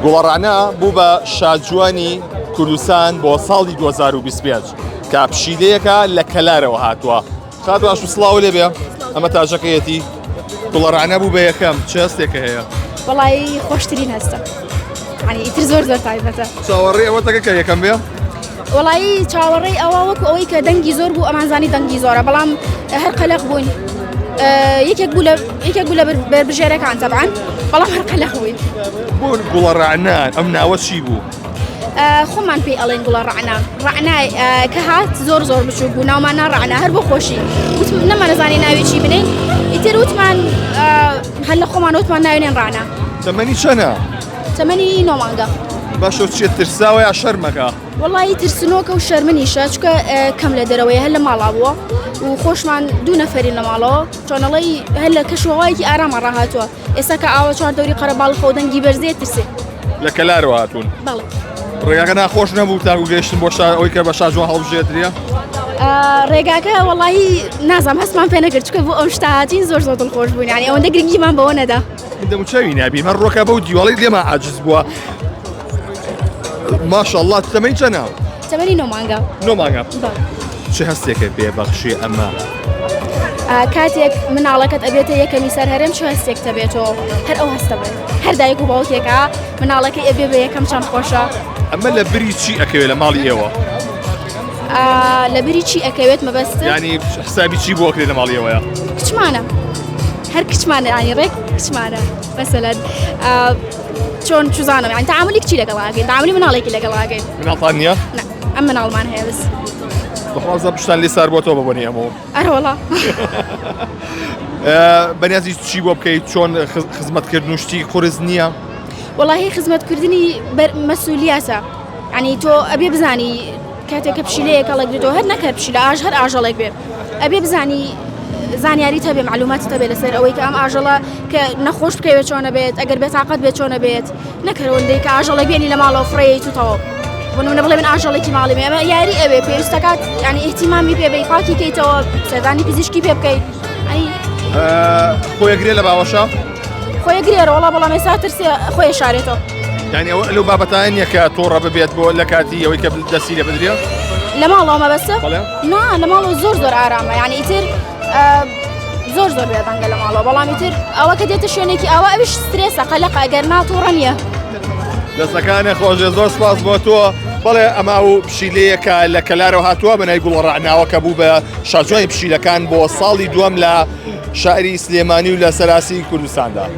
گوڵە ڕەعنا بوو بە شادجوانی کوردستان بۆ ساڵی 2025 کە پشیلەیەکە لە کەلارەوە هاتووە. خاتوان سڵاو لێبێ ئەمە تاژەکەیەتی گوڵە ڕەعنا بوو بە یەکەم چه هەستێکە هەیە؟ وەڵی خۆشترین هەستە ینی ئیتر زۆر تایبەتە. چاوەڕێی ئەوەتەکە کە یەکەم بێ؟ وەڵی چاوەڕێی ئەوە وەکو ئەوەی کە دەنگی زۆر بوو ئەمانزانی دەنگی زۆرە بەڵام هەر قەلق بوون یەکێک بوو لە بربژێرەکان تەبعاً بەڵام هەر قەلق بووین. بۆ گوڵە ڕەعنا ئەم ناوە چی بوو؟ خۆمان پێی ئەڵێن گوڵە ڕەعنا. ڕەعنای کە هات زۆر بچوو بوو ناومانە ڕەعنا هەر بۆ خۆشی نەمانەزانی ناوی چی بنین ئیتر وتمان هەر لە خۆمان وتمان ناوێنێن ڕەعنا. تەمەنی چەنە؟ تەمەنی 9 مانگە. باشە چێت ترساوە یا شەرمەکە؟ وەڵی ترسنۆکە و شەرمنیشە چکە کەم لە دەرەوەی هەر لە ماڵا بووە و خۆشمان دوو نەفەرین لە ماڵەوە چۆنەڵی هەر لە کەشوەوەیەکی ئارامە ڕاهاتووە ئێستا کە ئاوە چوار دەوری قەرەباڵ خۆ دەنگی بەرزێ ترسێ لە کەلارەوە هاتوون. بەڵێ ڕێگاکە ناخۆش نەبوو تا و گەیشتن بۆ ئەوەی کە بە شاژوان هەڵبژێتریە؟ ڕێگاکە وەڵی نازام هەستمان پێ نەکرد چکە بۆ ئەو شتا هاتین زۆر دڵخۆش بووین ینی ئەوەندە گرنگیمان بەوە نەدا. دەموچەوی نابی من ڕۆکە بەو دیوەڵی لێمە عاجز بووە. ماشەڵڵا تەمەنی چەنە؟ تەمەنی 9 مانگە. 9 مانگە. چه هەستێکە بێبەخشی ئەمە؟ کاتێک مناڵەکەت ئەبێتە یەکەمی سەر هەرێم چه هەستێک دەبێتەوە هەر ئەو هەستە بێت هەر دایک و باوکێکە مناڵەکەی ئەبێ بە یەکەم چەند خۆشە. ئەمە لە بری چی ئەکەوێت لە ماڵی ئێوە؟ لە بری چی ئەکەوێت مەبەستە؟ ینی حسابی چی بۆ ئەکرێت لە ماڵی ئێوەیە؟ کچمانە هەر کچمانە ینی ڕێک کچمانە مەسەلەن چۆن چزانم ینی تەعاملی کچی لەگەڵاگەین تەعاملی مناڵێکی لەگەڵاگەین. مناڵتان نییە؟ ئەم مناڵمان هەیە بس. بەخوازە پشتان لێ سار بۆتەوە ببوونی ئەمەوە. ئەرەوەڵا. بەنیازی چی بۆ بکەیت چۆن خزمەتکردن شتی قورس نییە؟ وەڵاهی خزمەتکردنی مەسئولیەتە ینی تۆ ئەبێ بزانی کاتێککە پشیلەیەکە لەگرێتەوە هەر نەکرد پشیلە هەر ئاژەڵێک بێ ئەبێ بزانی زانیاری هەبێ معلوماتی هەبێ لەسەر ئەوەی کە ئەم ئاژەڵە کە نەخۆش بکەوێت چۆنە بێت ئەگەر بێتاقەت بێت چۆنە بێت نەکەرەوەندەی کە ئاژەڵێک بێنی لە ماڵەوە فڕێیت توتەوە بۆنمونە بڵێ من ئاژەڵێکی ماڵی ئەمە یاری ئەوێ پێویستەکات ینی ئیحتیمامی پێ بێ پاکی کەیتەوە سەردانی پزیشکی پێ بکەیت. خۆیەگرێ لە باوەشە؟ خۆیەگرێرە وەڵا بەڵام ئێستا ترسێ خۆی شارێتەوە. یعنی ئەوە لەو بابەتان نییە کە تۆڕە ببێت بۆ لە کاتی ئەوەی کە دەستی لێ بدرێ؟ لە ماڵەوە مەبەستە؟ نا لە ماڵەوە زۆر ئارامە ینی ئیتر زۆر بێدەنگە لە ماڵەوە بەڵام ئیتر ئەوە کە دێتە شوێنێکی ئەوە ئەوش سترێسە قەلەقە ئەگەر ناتۆڕە نییە. دەستەکانە خۆشە زۆر سپاس بۆ تۆ. بەڵێ ئەما و پشیلەیەکە لە کەلارەوە هاتووە بەنای گوڵە ڕەعناوە کە بوو بە شاژوانی پشیلەکان بۆ ساڵی دووەم لە شاری سلێمانی و لە سەراسی کوردستاندا.